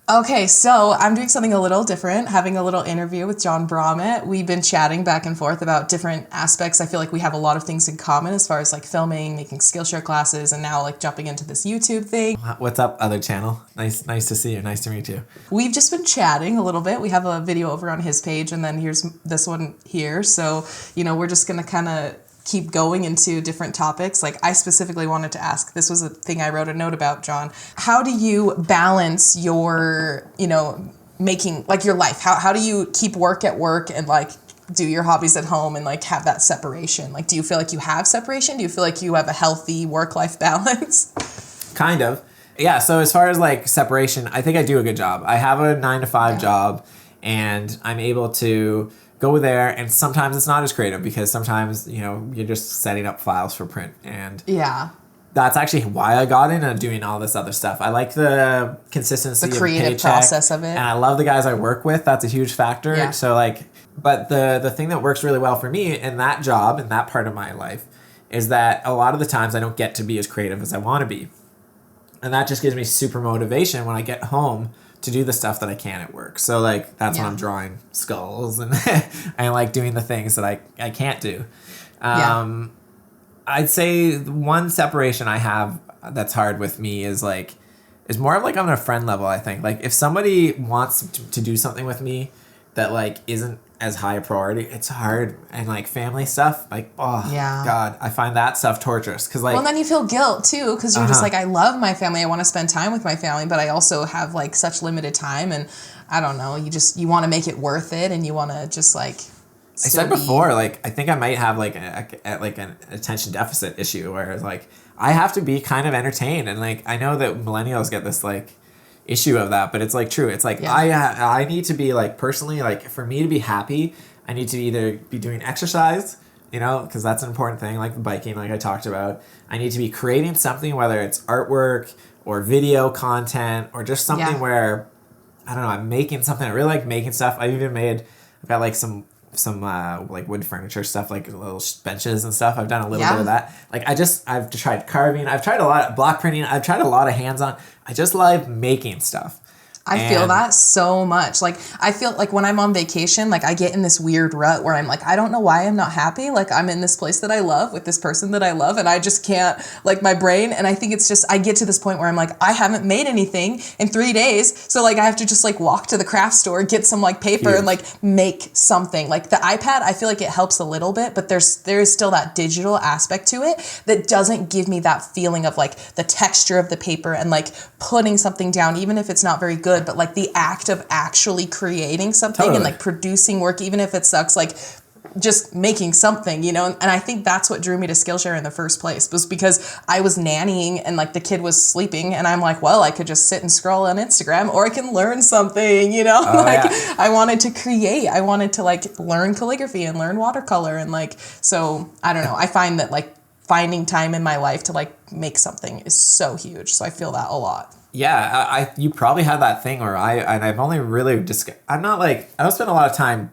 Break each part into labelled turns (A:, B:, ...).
A: Okay, so I'm doing something a little different, having a little interview with Jon Brommet. We've been chatting back and forth about different aspects. I feel like we have a lot of things in common as far as like filming, making Skillshare classes, and now like jumping into this YouTube thing.
B: What's up, other channel? Nice to see you. Nice to meet you.
A: We've just been chatting a little bit. We have a video over on his page, and then here's this one here. So, we're just going to kind of keep going into different topics. Like I specifically wanted to ask, this was a thing I wrote a note about, Jon. How do you balance your, making like your life? How do you keep work at work and like do your hobbies at home and like have that separation? Like, do you feel like you have separation? Do you feel like you have a healthy work-life balance?
B: Kind of. Yeah. So as far as like separation, I think I do a good job. I have a 9-to-5 job and I'm able to go there, and sometimes it's not as creative because sometimes, you're just setting up files for print. And that's actually why I got into doing all this other stuff. I like the consistency,
A: the creative
B: of paycheck,
A: process of it.
B: and I love the guys I work with. That's a huge factor.
A: Yeah.
B: So but the thing that works really well for me in that job, in that part of my life, is that a lot of the times I don't get to be as creative as I want to be. And that just gives me super motivation when I get home to do the stuff that I can at work. So that's when I'm drawing skulls and I like doing the things that I can't do. I'd say one separation I have that's hard with me is more of on a friend level, I think. Like if somebody wants to do something with me that isn't as high a priority, it's hard. And family stuff, God, I find that stuff torturous. Cause
A: well, then you feel guilt too, because you're just I love my family, I want to spend time with my family, but I also have such limited time, and I don't know, you want to make it worth it, and you want to just I
B: said before, I think I might have an attention deficit issue where I have to be kind of entertained, and I know that millennials get this issue of that, but it's true. It's I need to be personally, for me to be happy, I need to either be doing exercise, because that's an important thing, like the biking, like I talked about. I need to be creating something, whether it's artwork or video content or just something where, I don't know, I'm making something. I really like making stuff. I've got some wood furniture stuff, little benches and stuff. I've done a little bit of that. I've tried carving. I've tried a lot of block printing. I've tried a lot of hands-on. I just love making stuff.
A: I feel that so much. I feel when I'm on vacation, I get in this weird rut where I'm I don't know why I'm not happy. I'm in this place that I love with this person that I love, and I just can't, my brain. And I think it's just, I get to this point where I'm I haven't made anything in 3 days. So I have to just walk to the craft store, get some paper and make something. The iPad, I feel it helps a little bit, but there is still that digital aspect to it that doesn't give me that feeling of the texture of the paper and putting something down, even if it's not very good. But the act of actually creating something and producing work, even if it sucks, just making something, and I think that's what drew me to Skillshare in the first place, was because I was nannying and the kid was sleeping, and I'm well, I could just sit and scroll on Instagram, or I can learn something, I wanted to create, I wanted to learn calligraphy and learn watercolor, and so I don't know, I find that finding time in my life to make something is so huge, so I feel that a lot.
B: Yeah, you probably have that thing where I've only really I'm not I don't spend a lot of time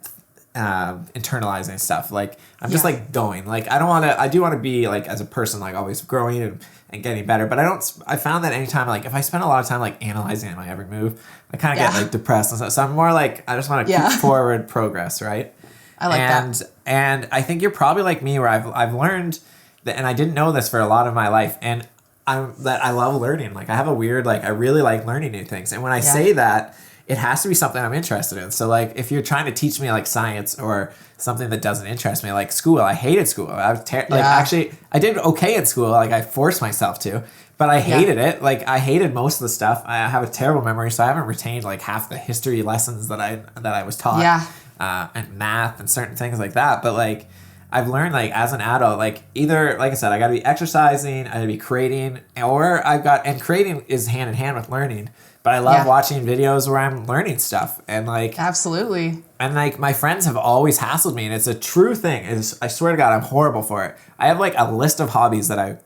B: internalizing stuff. I'm just going. I do want to be as a person always growing and getting better. But I found that anytime if I spend a lot of time analyzing my every move, I kind of get depressed and stuff. So I'm more I just want to keep forward progress, right?
A: I like that.
B: And I think you're probably like me, where I've learned that, and I didn't know this for a lot of my life, and I love learning. I have a weird, I really like learning new things. And when I say that, it has to be something I'm interested in. So if you're trying to teach me science or something that doesn't interest me, school, I hated school. I was actually, I did okay in school. I forced myself to, but I hated it. I hated most of the stuff. I have a terrible memory, so I haven't retained half the history lessons that I was taught. And math and certain things like that. But I've learned as an adult, either, I said, I got to be exercising, I got to be creating, and creating is hand in hand with learning. But I love watching videos where I'm learning stuff, and
A: absolutely.
B: And my friends have always hassled me, and it's a true thing. I swear to God, I'm horrible for it. I have a list of hobbies that I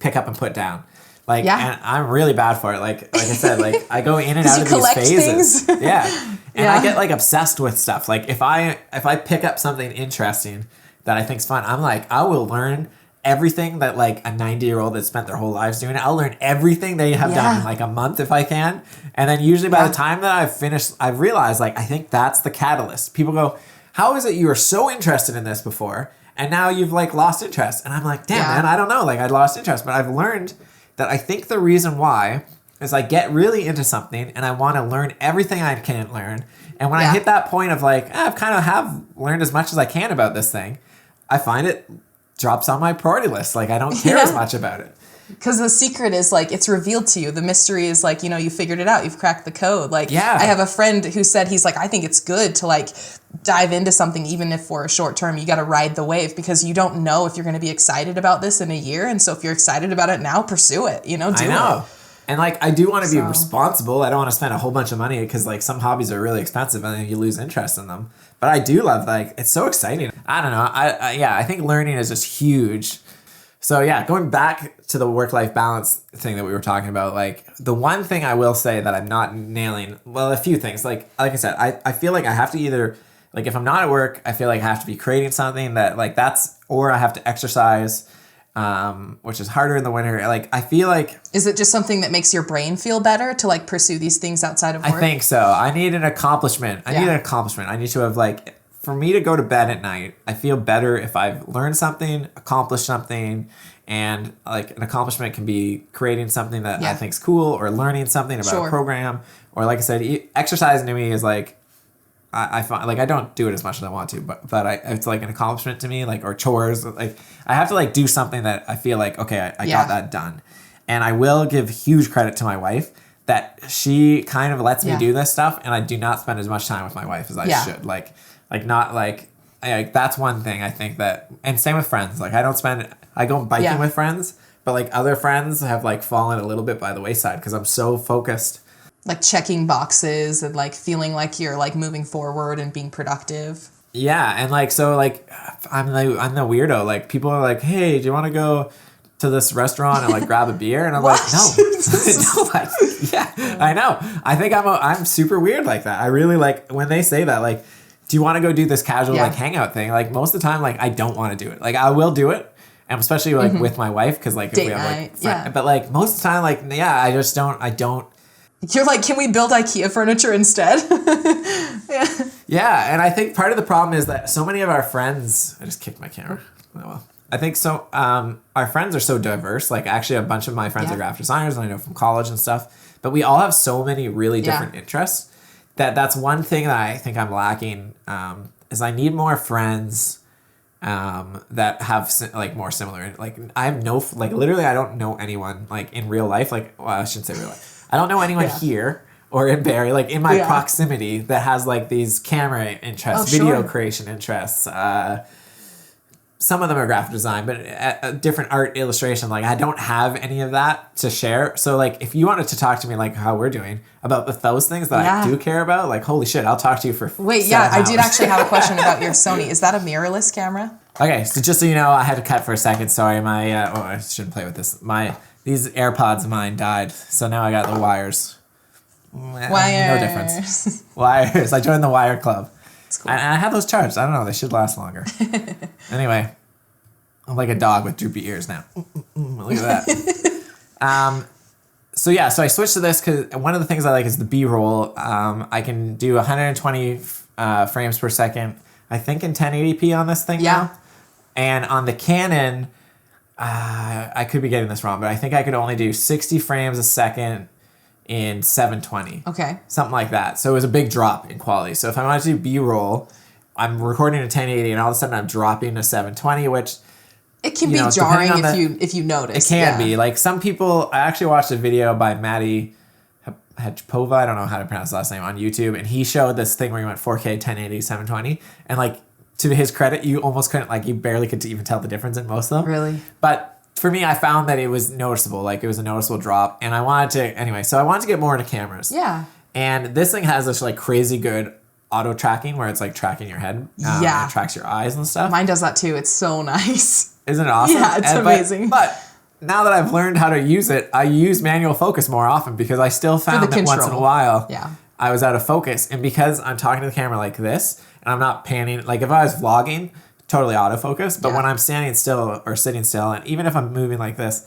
B: pick up and put down. And I'm really bad for it. Like I said, I go in and out of these phases. Things. Yeah. And I get obsessed with stuff. If I pick up something interesting that I think's fun, I'm I will learn everything that like a 90-year-old that spent their whole lives doing it. I'll learn everything they have done in like a month if I can. And then usually by the time that I've finished, I've realized like, I think that's the catalyst. People go, how is it you were so interested in this before and now you've like lost interest? And I'm like, damn man, I don't know. Like I lost interest, but I've learned that I think the reason why is I get really into something and I want to learn everything I can learn. And when I hit that point of like, I've kind of have learned as much as I can about this thing, I find it drops on my priority list. Like I don't care as much about it.
A: Because the secret is like, it's revealed to you. The mystery is like, you know, you figured it out. You've cracked the code. Like I have a friend who said, he's like, I think it's good to like dive into something, even if for a short term, you got to ride the wave because you don't know if you're going to be excited about this in a year. And so if you're excited about it now, pursue it, you know, do it.
B: And like, I do want to be responsible. I don't want to spend a whole bunch of money because like some hobbies are really expensive and then you lose interest in them. But I do love like, it's so exciting. I don't know. I think learning is just huge. So yeah, going back to the work-life balance thing that we were talking about, like the one thing I will say that I'm not nailing, well, a few things. Like I said, I feel like I have to either, like if I'm not at work, I feel like I have to be creating something that like that's, or I have to exercise, which is harder in the winter. Like I feel like,
A: is it just something that makes your brain feel better to like pursue these things outside of work?
B: I think so. I need an accomplishment. I need to have like, for me to go to bed at night, I feel better if I've learned something, accomplished something, and like an accomplishment can be creating something that I think is cool or learning something about a program, or like I said, exercising to me is like, I find like I don't do it as much as I want to, but it's like an accomplishment to me, like, or chores. Like I have to like do something that I feel like, okay, I got that done. And I will give huge credit to my wife that she kind of lets me do this stuff, and I do not spend as much time with my wife as I should. Like not like that's one thing I think that, and same with friends. Like I go biking with friends, but like other friends have like fallen a little bit by the wayside because I'm so focused.
A: Like checking boxes and like feeling like you're like moving forward and being productive. Yeah,
B: and like so like I'm the weirdo. Like people are like, hey, do you want to go to this restaurant and like grab a beer? And I'm like, no. I know. I think I'm super weird like that. I really like when they say that, like, do you want to go do this casual like hangout thing? Like most of the time, like I don't want to do it. Like I will do it, and especially like with my wife because like
A: date
B: if we have
A: night,
B: but like most of the time, like I just don't. I don't.
A: You're like, can we build IKEA furniture instead?
B: Yeah, and I think part of the problem is that so many of our friends. I just kicked my camera. Oh well. I think so. Our friends are so diverse. Like actually, a bunch of my friends are graphic designers, and I know from college and stuff. But we all have so many really different interests. That's one thing that I think I'm lacking is I need more friends that have like more similar, like I have no, like literally I don't know anyone like in real life, like, well, I shouldn't say real life. I don't know anyone here or in Barrie, like in my proximity that has like these camera interests, video creation interests. Some of them are graphic design, but a different art illustration. Like I don't have any of that to share. So like if you wanted to talk to me like how we're doing about those things that I do care about, like holy shit, I'll talk to you for
A: Wait, I did actually have a question about your Sony. Is that a mirrorless camera?
B: Okay, so just so you know, I had to cut for a second. Sorry, I shouldn't play with this. These AirPods of mine died, so now I got the wires.
A: Wires.
B: No difference. Wires. I joined the wire club. Cool. And I had those charged. I don't know. They should last longer. Anyway, I'm like a dog with droopy ears now. Look at that. So I switched to this because one of the things I like is the B-roll. I can do 120 frames per second, I think in 1080p on this thing now. And on the Canon, I could be getting this wrong, but I think I could only do 60 frames a second in 720.
A: Okay.
B: Something like that. So it was a big drop in quality. So if I wanted to do B-roll, I'm recording in 1080 and all of a sudden I'm dropping to 720, which
A: it can be jarring if you notice.
B: It can be. Like some people, I actually watched a video by Maddie Hajpova, I don't know how to pronounce the last name, on YouTube, and he showed this thing where he went 4K, 1080, 720, and like to his credit, you almost couldn't, like you barely could even tell the difference in most of them.
A: Really?
B: But for me, I found that it was noticeable. Like it was a noticeable drop, and I wanted to get more into cameras.
A: Yeah.
B: And this thing has this like crazy good auto tracking where it's like tracking your head. It tracks your eyes and stuff.
A: Mine does that too. It's so nice.
B: Isn't it awesome?
A: Yeah, it's amazing.
B: But now that I've learned how to use it, I use manual focus more often because I still found that once in a while I was out of focus. And because I'm talking to the camera like this and I'm not panning, like if I was vlogging, totally autofocus. But
A: Yeah.
B: when I'm standing still or sitting still, and even if I'm moving like this,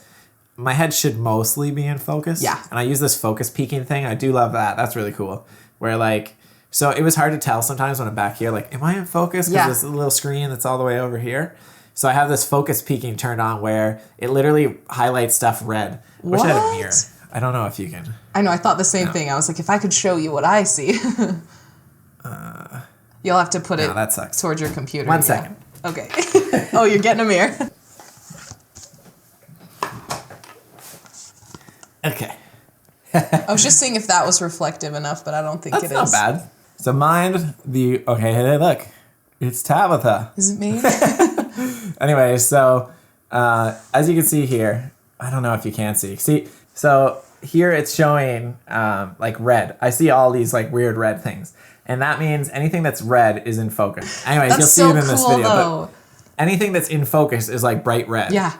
B: my head should mostly be in focus.
A: Yeah.
B: And I use this focus peaking thing. I do love that. That's really cool. Where like, so it was hard to tell sometimes when I'm back here, like, am I in focus? Because
A: Yeah.
B: this little screen that's all the way over here. So I have this focus peaking turned on where it literally highlights stuff red. I wish I had a mirror. I don't know if you can.
A: I know, I thought the same thing. I was like, if I could show you what I see. You'll have to put it
B: that sucks.
A: towards your computer.
B: One second.
A: Okay. Oh, you're getting a mirror.
B: Okay.
A: I was just seeing if that was reflective enough, but I don't think it is.
B: That's not bad. So mind the... Okay, hey, look. It's Tabitha.
A: Is it me?
B: Anyway, so as you can see here, I don't know if you can see. See, so here it's showing like red. I see all these like weird red things. And that means anything that's red is in focus. Anyways,
A: That's
B: you'll see
A: so
B: it in this
A: cool,
B: video.
A: though.
B: But anything that's in focus is like bright red.
A: Yeah.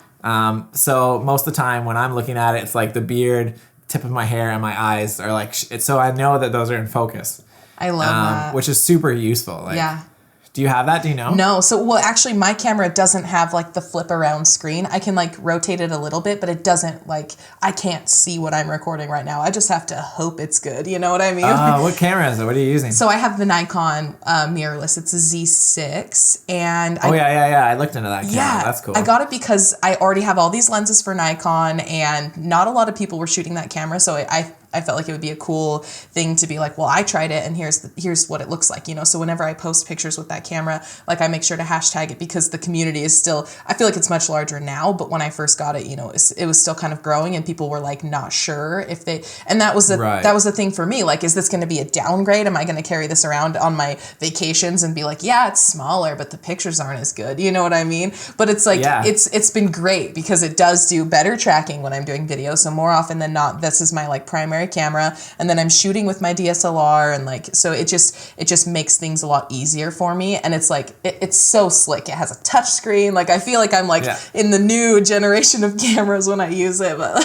B: So most of the time when I'm looking at it, it's like the beard, tip of my hair, and my eyes are like... so I know that those are in focus.
A: I love that.
B: Which is super useful. Like,
A: yeah.
B: Do you have that? Do you know?
A: No. So, well, actually, my camera doesn't have like the flip around screen. I can like rotate it a little bit, but it doesn't like, I can't see what I'm recording right now. I just have to hope it's good. You know what I mean?
B: What camera is it? What are you using?
A: So I have the Nikon Mirrorless. It's a Z6. And
B: I looked into that camera.
A: yeah,
B: That's cool.
A: I got it because I already have all these lenses for Nikon and not a lot of people were shooting that camera. So I felt like it would be a cool thing to be like, well, I tried it and here's what it looks like, you know? So whenever I post pictures with that camera, like I make sure to hashtag it because the community is still, I feel like it's much larger now, but when I first got it, you know, it was still kind of growing and people were like not sure if they, and that was the thing for me. Like, is this going to be a downgrade? Am I going to carry this around on my vacations and be like, yeah, it's smaller, but the pictures aren't as good. You know what I mean? But it's like, it's been great because it does do better tracking when I'm doing video. So more often than not, this is my like primary camera, and then I'm shooting with my DSLR, and like, so it just makes things a lot easier for me. And it's like it's so slick. It has a touch screen. Like I feel like I'm like in the new generation of cameras when I use it. But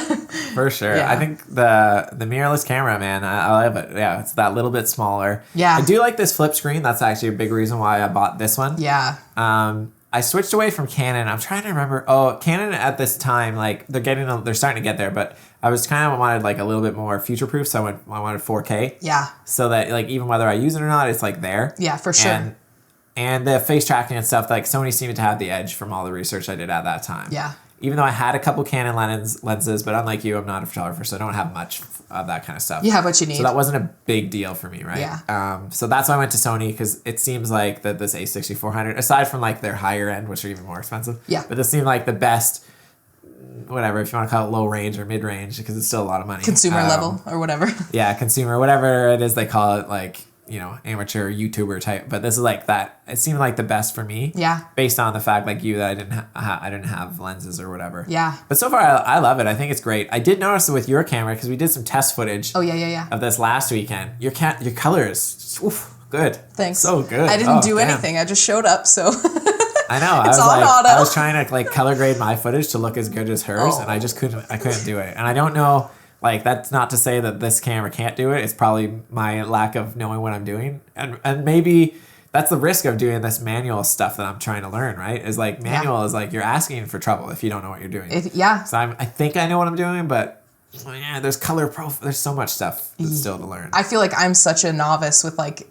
B: for sure, I think the mirrorless camera, man, I love it. Yeah, it's that little bit smaller. Yeah, I do like this flip screen. That's actually a big reason why I bought this one.
A: Yeah.
B: I switched away from Canon. I'm trying to remember. Oh, Canon at this time, like they're starting to get there, but I was kind of wanted like a little bit more future proof, so I wanted 4K.
A: Yeah.
B: So that like even whether I use it or not, it's like there.
A: Yeah, for sure.
B: And the face tracking and stuff, like Sony seemed to have the edge from all the research I did at that time.
A: Yeah.
B: Even though I had a couple Canon lenses, but unlike you, I'm not a photographer, so I don't have much of that kind of stuff.
A: You have what you need.
B: So that wasn't a big deal for me, right?
A: Yeah.
B: So that's why I went to Sony, because it seems like that this A6400, aside from like their higher end, which are even more expensive, but this seemed like the best, whatever, if you want to call it low range or mid range, because it's still a lot of money.
A: Consumer level or whatever.
B: Yeah, consumer, whatever it is they call it, like, you know, amateur YouTuber type, but this is like that. It seemed like the best for me. Yeah. Based on the fact, like you, that I didn't have lenses or whatever. Yeah. But so far, I love it. I think it's great. I did notice with your camera, because we did some test footage. Of this last weekend. Your color is good.
A: Thanks.
B: So good.
A: I didn't do anything. I just showed up. So.
B: I know.
A: It's on auto.
B: I was trying to like color grade my footage to look as good as hers, and I just couldn't. I couldn't do it, and I don't know. Like, that's not to say that this camera can't do it. It's probably my lack of knowing what I'm doing. And maybe that's the risk of doing this manual stuff that I'm trying to learn, right? Is like manual is like you're asking for trouble if you don't know what you're doing. So I think I know what I'm doing, but there's there's so much stuff that's still to learn.
A: I feel like I'm such a novice with like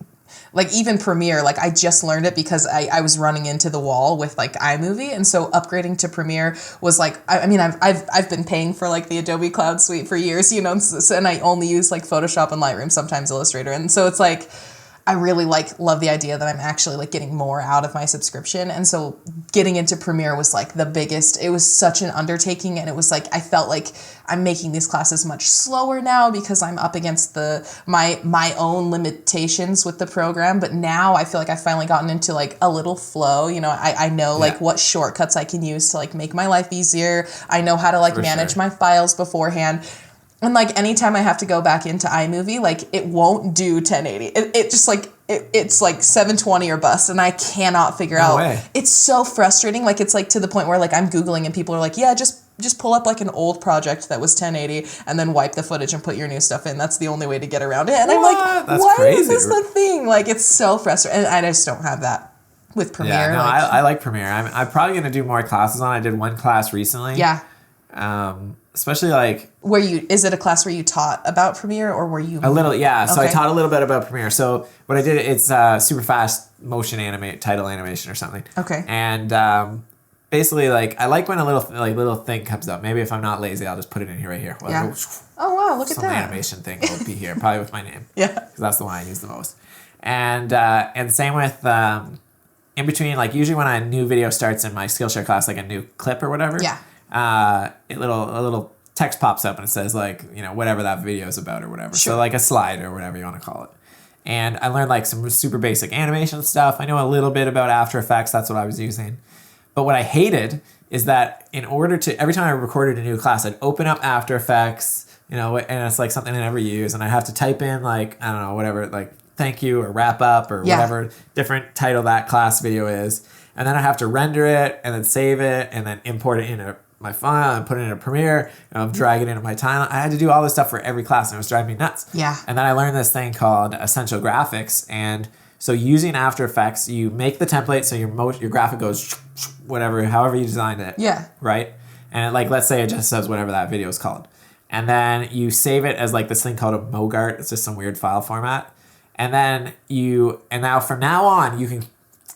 A: even Premiere, like I just learned it because I was running into the wall with like iMovie, and so upgrading to Premiere was like, I mean I've been paying for like the Adobe Cloud Suite for years, you know, and I only use like Photoshop and Lightroom, sometimes Illustrator, and so it's like I really love the idea that I'm actually like getting more out of my subscription. And so getting into Premiere was like the biggest, it was such an undertaking. And it was like, I felt like I'm making these classes much slower now because I'm up against my own limitations with the program. But now I feel like I've finally gotten into like a little flow. You know, I know like what shortcuts I can use to like make my life easier. I know how to like manage my files beforehand. And like anytime I have to go back into iMovie, like it won't do 1080. It just like it's like 720 or bust, and I cannot figure out.
B: Way.
A: It's so frustrating. Like it's like to the point where like I'm Googling and people are like, yeah, just pull up like an old project that was 1080 and then wipe the footage and put your new stuff in. That's the only way to get around it. And I'm like,
B: That's
A: why
B: crazy.
A: is this the thing? Like it's so frustrating, and I just don't have that. with Premiere.
B: Yeah, no, I like Premiere. I'm probably going to do more classes on. I did one class recently.
A: Yeah.
B: Especially like...
A: Is it a class where you taught about Premiere or were you...
B: A little, yeah. So I
A: Okay.
B: taught a little bit about Premiere. So what I did, it's super fast motion title animation or something.
A: Okay.
B: And basically like, I like when a little thing comes up. Maybe if I'm not lazy, I'll just put it in here right here. Well,
A: Yeah. Oh, wow, look at
B: some
A: that.
B: animation thing will be here, probably with my name.
A: Yeah.
B: Because that's the one I use the most. And same with... in between, like usually when a new video starts in my Skillshare class, like a new clip or whatever,
A: Yeah.
B: a little text pops up and it says like, you know, whatever that video is about or whatever.
A: Sure.
B: So like a slide or whatever you want to call it. And I learned like some super basic animation stuff. I know a little bit about After Effects. That's what I was using. But what I hated is that in order to, every time I recorded a new class, I'd open up After Effects, you know, and it's like something I never use. And I'd have to type in like, I don't know, whatever, like thank you or wrap up or whatever different title that class video is. And then I have to render it and then save it and then import it into my file and put it into Premiere and drag it into my timeline. I had to do all this stuff for every class and it was driving me nuts.
A: Yeah.
B: And then I learned this thing called Essential Graphics. And so using After Effects, you make the template so your graphic goes whatever, however you designed it.
A: Yeah.
B: Right? And it, like, let's say it just says whatever that video is called. And then you save it as like this thing called a MoGart. It's just some weird file format. And then now from now on, you can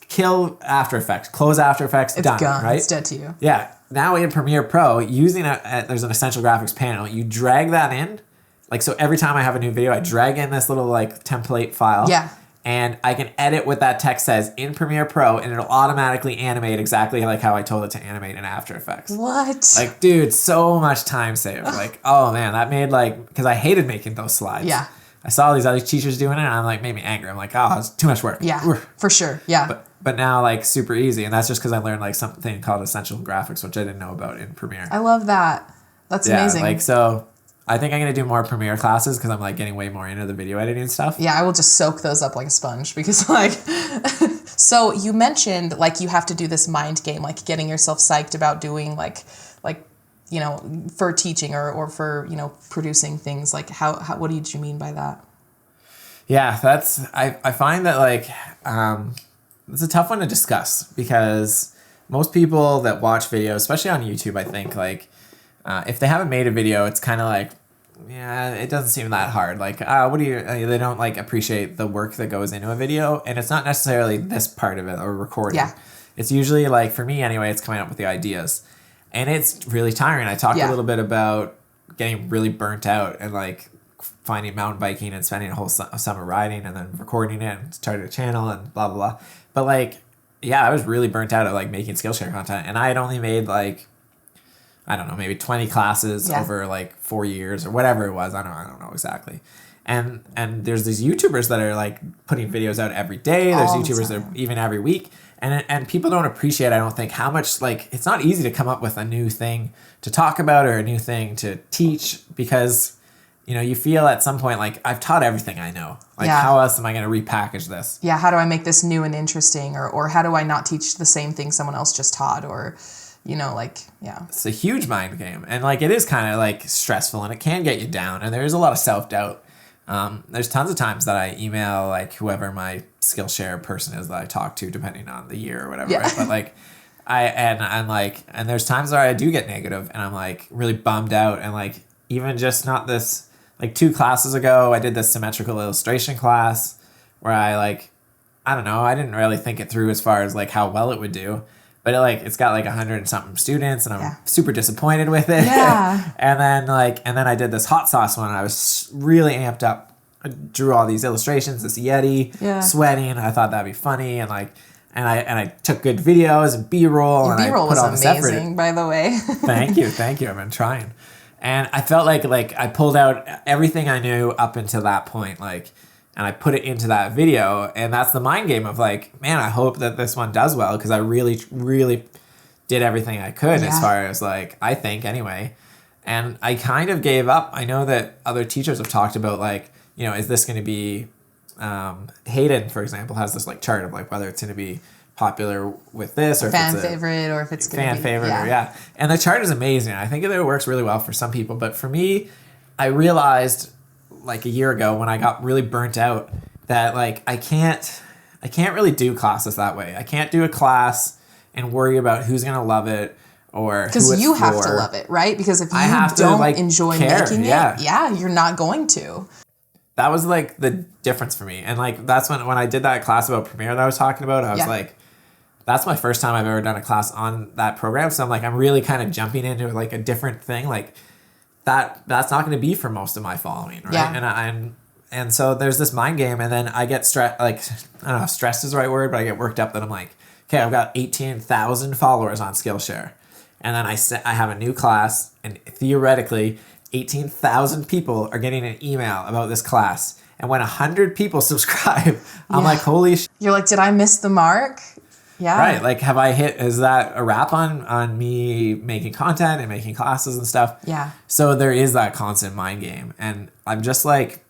B: kill After Effects, close After Effects,
A: It's
B: done,
A: gone.
B: right?
A: It's dead to you.
B: Yeah. Now in Premiere Pro, using there's an Essential Graphics panel, you drag that in. Like, so every time I have a new video, I drag in this little like template file.
A: Yeah.
B: And I can edit what that text says in Premiere Pro and it'll automatically animate exactly like how I told it to animate in After Effects.
A: What?
B: Like, dude, so much time saved. Like, oh man, that made like, because I hated making those slides.
A: Yeah.
B: I saw these other teachers doing it and I'm like, made me angry. I'm like, oh, it's too much work.
A: Yeah, for sure. Yeah.
B: But now like super easy. And that's just because I learned like something called Essential Graphics, which I didn't know about in Premiere.
A: I love that. That's amazing.
B: Like, so I think I'm going to do more Premiere classes because I'm like getting way more into the video editing stuff.
A: Yeah, I will just soak those up like a sponge because like, so you mentioned like you have to do this mind game, like getting yourself psyched about doing like, you know, for teaching or for, you know, producing things. Like how what did you mean by that?
B: Yeah, I find that like, it's a tough one to discuss because most people that watch videos, especially on YouTube, I think like, if they haven't made a video, it's kind of like, yeah, it doesn't seem that hard. Like, they don't like appreciate the work that goes into a video. And it's not necessarily this part of it or recording.
A: Yeah.
B: It's usually like, for me anyway, it's coming up with the ideas. And it's really tiring. I talked a little bit about getting really burnt out and like finding mountain biking and spending a whole summer riding and then recording it and starting a channel and blah, blah, blah. But like, yeah, I was really burnt out at like making Skillshare content. And I had only made like, I don't know, maybe 20 classes over like 4 years or whatever it was. I don't know exactly. And there's these YouTubers that are like putting videos out every day. There's YouTubers that are even every week. And people don't appreciate, I don't think, how much, like, it's not easy to come up with a new thing to talk about or a new thing to teach because, you know, you feel at some point like, I've taught everything I know. Like, how else am I going to repackage this?
A: Yeah, how do I make this new and interesting? Or how do I not teach the same thing someone else just taught? Or, you know, like, yeah.
B: It's a huge mind game. And, like, it is kind of, like, stressful and it can get you down. And there is a lot of self-doubt. There's tons of times that I email like whoever my Skillshare person is that I talk to, depending on the year or whatever. Yeah. Right? But like, and there's times where I do get negative and I'm like really bummed out. And like, even just not this, like 2 classes ago, I did this symmetrical illustration class where I don't know, I didn't really think it through as far as like how well it would do. But it's got like 100 and something students, and I'm super disappointed with it.
A: Yeah.
B: and then I did this hot sauce one. And I was really amped up. I drew all these illustrations, this Yeti, sweating. I thought that'd be funny, and I took good videos and B-roll.
A: Your B-roll was amazing, by the way.
B: Thank you. I've been trying, and I felt like I pulled out everything I knew up until that point, and I put it into that video, and that's the mind game of like, man, I hope that this one does well because I really, really did everything I could as far as like, I think anyway. And I kind of gave up. I know that other teachers have talked about like, you know, is this going to be, Hayden, for example, has this like chart of like whether it's going to be popular with this or
A: fan favorite or if it's going to be
B: fan favorite. And the chart is amazing. I think that it works really well for some people, but for me, I realized like a year ago when I got really burnt out that like I can't I can't really do classes that way. I can't do a class and worry about who's going to love it or
A: because you have to love it, right? Because if you don't enjoy making it, you're not going to.
B: That was like the difference for me. And like, that's when I did that class about Premiere that I was talking about, I was like, that's my first time I've ever done a class on that program. So I'm like, I'm really kind of jumping into like a different thing. Like that's not going to be for most of my following. Right. Yeah. And so there's this mind game, and then I get stressed, like, I don't know if stressed is the right word, but I get worked up that I'm like, okay, I've got 18,000 followers on Skillshare. And then I have a new class, and theoretically 18,000 people are getting an email about this class. And when 100 people subscribe, I'm like, holy shit.
A: You're like, did I miss the mark? Yeah.
B: Right. Like, have I hit, is that a wrap on me making content and making classes and stuff?
A: Yeah.
B: So there is that constant mind game. And I'm just like,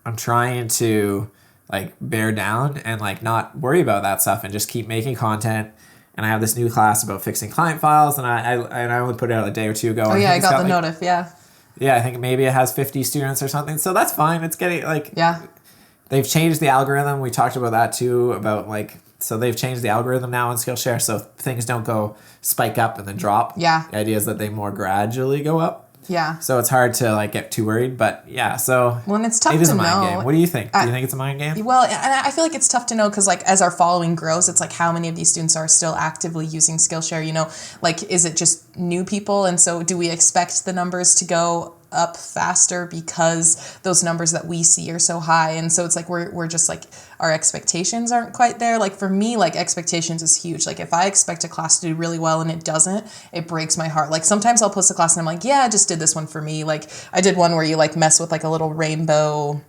B: I'm trying to like bear down and like not worry about that stuff and just keep making content. And I have this new class about fixing client files, and I only put it out a day or two ago.
A: Oh yeah, I got the notif. Yeah.
B: Yeah, I think maybe it has 50 students or something. So that's fine. It's getting like, they've changed the algorithm. We talked about that too, about like, so they've changed the algorithm now on Skillshare, so things don't go spike up and then drop. Yeah. The idea is that they more gradually go up.
A: Yeah.
B: So it's hard to like get too worried, but yeah. So
A: well, and it's tough
B: it is
A: to
B: a mind
A: know.
B: game. What do you think? Do you think it's a mind game?
A: Well, and I feel like it's tough to know because like as our following grows, it's like how many of these students are still actively using Skillshare? You know, like is it just new people, and so do we expect the numbers to go up faster because those numbers that we see are so high? And so it's like we're just like our expectations aren't quite there. Like for me, like expectations is huge. Like if I expect a class to do really well and it doesn't, it breaks my heart. Like sometimes I'll post a class and I'm like, yeah, I just did this one for me. Like I did one where you like mess with like a little rainbow.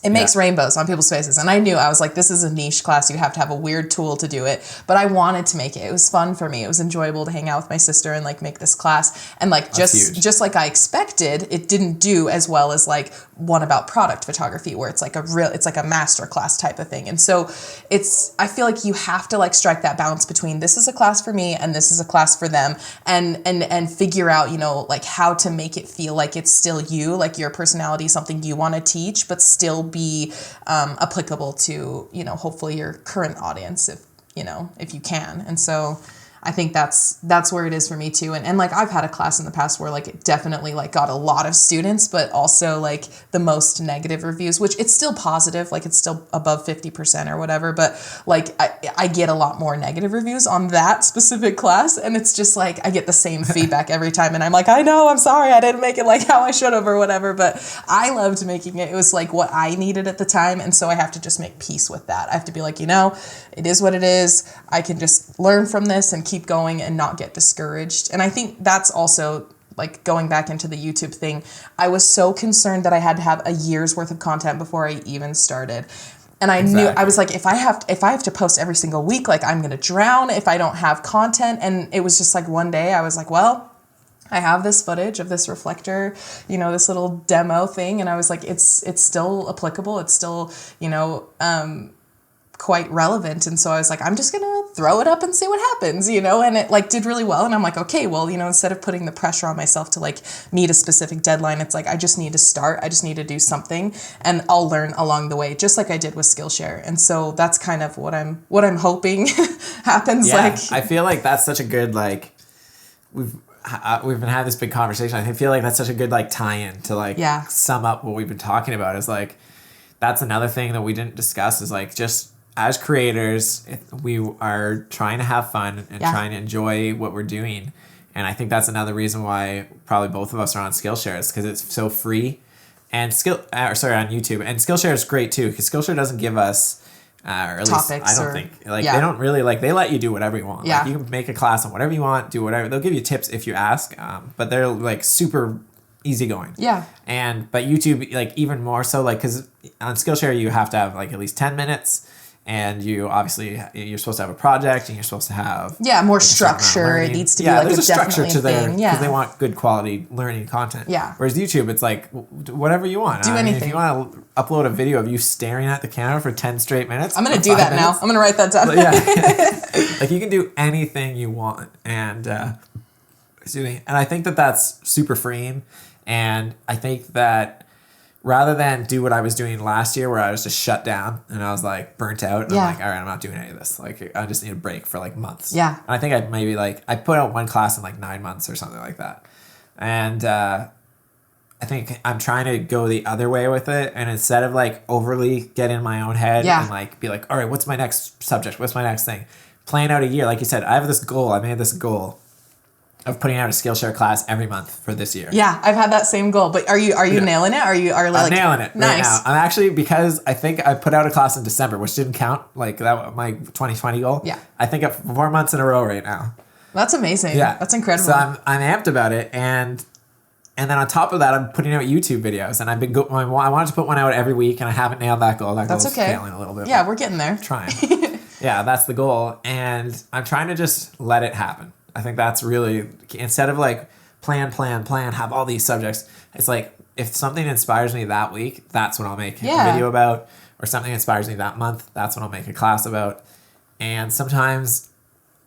A: It makes rainbows on people's faces. And I knew, I was like, this is a niche class. You have to have a weird tool to do it. But I wanted to make it. It was fun for me. It was enjoyable to hang out with my sister and like make this class. And like just like I expected, it didn't do as well as like one about product photography where it's like a master class type of thing. And so I feel like you have to like strike that balance between this is a class for me and this is a class for them, and figure out, you know, like how to make it feel like it's still you, like your personality, something you want to teach, but still be applicable to, you know, hopefully your current audience if you can. And so I think that's where it is for me too. And like I've had a class in the past where like it definitely like got a lot of students, but also like the most negative reviews, which it's still positive, like it's still above 50% or whatever. But like I get a lot more negative reviews on that specific class. And it's just like, I get the same feedback every time. And I'm like, I know, I'm sorry, I didn't make it like how I should have or whatever. But I loved making it. It was like what I needed at the time. And so I have to just make peace with that. I have to be like, you know, it is what it is. I can just learn from this and keep going and not get discouraged. And I think that's also like going back into the YouTube thing. I was so concerned that I had to have a year's worth of content before I even started. And I knew, I was like, if I have to post every single week, like I'm going to drown if I don't have content. And it was just like one day I was like, well, I have this footage of this reflector, you know, this little demo thing. And I was like, it's still applicable. It's still, you know, quite relevant. And so I was like, I'm just going to throw it up and see what happens, you know, and it like did really well. And I'm like, okay, well, you know, instead of putting the pressure on myself to like meet a specific deadline, it's like, I just need to start. I just need to do something and I'll learn along the way, just like I did with Skillshare. And so that's kind of what I'm hoping happens.
B: Yeah,
A: like,
B: I feel like that's such a good, like we've been having this big conversation. I feel like that's such a good like tie-in to like sum up what we've been talking about is like, that's another thing that we didn't discuss is like, just as creators, we are trying to have fun and trying to enjoy what we're doing. And I think that's another reason why probably both of us are on Skillshare is because it's so free and on YouTube. And Skillshare is great too, because Skillshare doesn't give us, or at
A: topics
B: least I don't think, like they don't really, like they let you do whatever you want.
A: Yeah.
B: Like, you can make a class on whatever you want, do whatever. They'll give you tips if you ask, but they're like super easygoing.
A: Yeah.
B: But YouTube, like even more so, like, because on Skillshare you have to have like at least 10 minutes. And you're supposed to have a project, and you're supposed to have
A: more structure. It needs to be like
B: there's a structure to
A: there
B: because they want good quality learning content.
A: Yeah.
B: Whereas YouTube, it's like whatever you want.
A: Do anything.
B: If you want to upload a video of you staring at the camera for 10 straight minutes,
A: I'm gonna do that now. I'm gonna write that down.
B: Like you can do anything you want, and excuse me. And I think that that's super freeing, and I think that rather than do what I was doing last year where I was just shut down and I was like burnt out. And I'm like, all right, I'm not doing any of this. Like, I just need a break for like months.
A: Yeah.
B: And I think I'd maybe like, I put out one class in like 9 months or something like that. And I think I'm trying to go the other way with it. And instead of like overly get in my own head and like be like, all right, what's my next subject? What's my next thing? Plan out a year. Like you said, I have this goal. I made this goal of putting out a Skillshare class every month for this year.
A: Yeah, I've had that same goal. But are you nailing it? I'm
B: nailing it
A: nice.
B: right now. I'm actually, because I think I put out a class in December, which didn't count, like that my 2020 goal.
A: Yeah.
B: I think of 4 months in a row right now.
A: That's amazing. Yeah. That's incredible.
B: So I'm amped about it, and then on top of that, I'm putting out YouTube videos, and I wanted to put one out every week, and I haven't nailed that goal. That goal's failing a little bit.
A: Yeah, we're getting there.
B: Trying. Yeah, that's the goal, and I'm trying to just let it happen. I think that's really, instead of like plan, have all these subjects, it's like if something inspires me that week, that's what I'll make a video about, or something inspires me that month, that's what I'll make a class about. And sometimes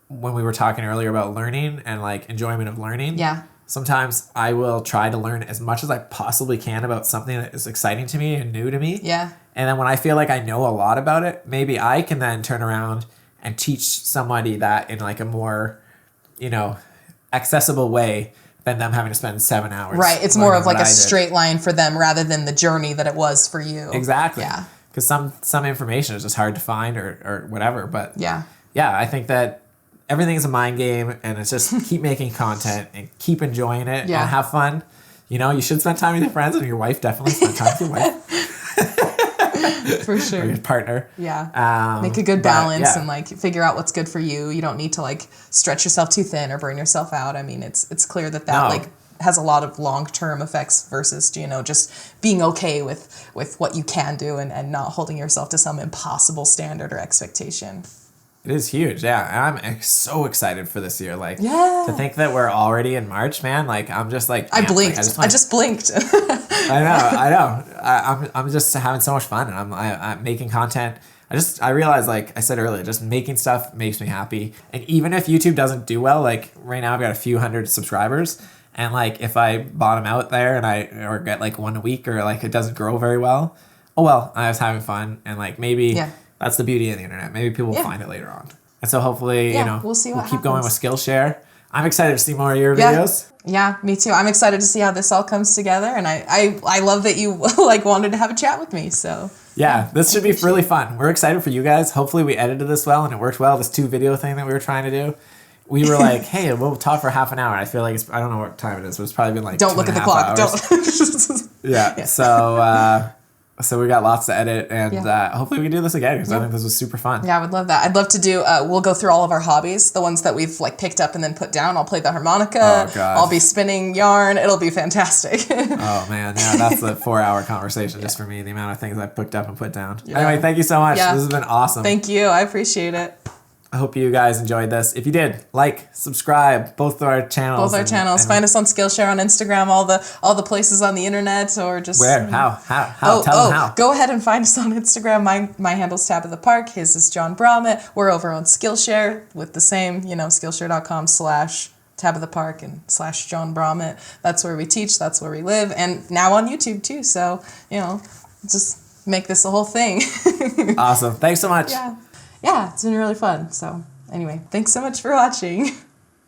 B: when we were talking earlier about learning and like enjoyment of learning, sometimes I will try to learn as much as I possibly can about something that is exciting to me and new to me.
A: Yeah.
B: And then when I feel like I know a lot about it, maybe I can then turn around and teach somebody that in like a more, accessible way than them having to spend 7 hours.
A: Right. It's more of like a straight line for them rather than the journey that it was for you.
B: Exactly.
A: Yeah.
B: Because some information is just hard to find or whatever. But
A: yeah,
B: I think that everything is a mind game, and it's just keep making content and keep enjoying it and have fun. You should spend time with your friends, and your wife definitely spend time with your wife.
A: For sure.
B: Or your partner.
A: Yeah. Make a good balance and like figure out what's good for you. You don't need to like stretch yourself too thin or burn yourself out. I mean, it's clear that like has a lot of long-term effects versus, just being okay with what you can do and not holding yourself to some impossible standard or expectation.
B: It is huge, yeah. And I'm so excited for this year. Like, to think that we're already in March, man. Like, I'm just like,
A: I blinked. I just blinked.
B: I know. I'm just having so much fun, and I'm making content. I realize, like I said earlier, just making stuff makes me happy. And even if YouTube doesn't do well, like right now I've got a few hundred subscribers, and like if I bottom out there or get like one a week, or like it doesn't grow very well, oh well, I was having fun, and like maybe. That's the beauty of the internet. Maybe people will find it later on. And so hopefully,
A: we'll see what
B: keep going with Skillshare. I'm excited to see more of your videos.
A: Yeah, me too. I'm excited to see how this all comes together. And I love that you like wanted to have a chat with me. So
B: yeah, this should be really fun. We're excited for you guys. Hopefully we edited this well and it worked well. This 2 video thing that we were trying to do. We were like, hey, we'll talk for half an hour. I feel like I don't know what time it is, but it's probably been like
A: Don't look at the clock.
B: Hours. Don't. Yeah. So we got lots to edit, and hopefully we can do this again, because I think this was super fun.
A: Yeah, I would love that. I'd love to do, we'll go through all of our hobbies, the ones that we've like picked up and then put down. I'll play the harmonica.
B: Oh, God.
A: I'll be spinning yarn. It'll be fantastic.
B: Oh, man. Yeah, that's a 4-hour conversation just for me, the amount of things I picked up and put down. Yeah. Anyway, thank you so much. This has been awesome.
A: Thank you. I appreciate it.
B: I hope you guys enjoyed this. If you did, like, subscribe, both our channels.
A: Find us on Skillshare on Instagram, all the places on the internet, or just
B: where? How? Tell them how.
A: Go ahead and find us on Instagram. My handle's Tab of the Park. His is Jon Brommet. We're over on Skillshare with the same, Skillshare.com/Tab of the Park and /Jon Brommet. That's where we teach. That's where we live, and now on YouTube too. So just make this a whole thing.
B: Awesome. Thanks so much.
A: Yeah, it's been really fun. So anyway, thanks so much for watching.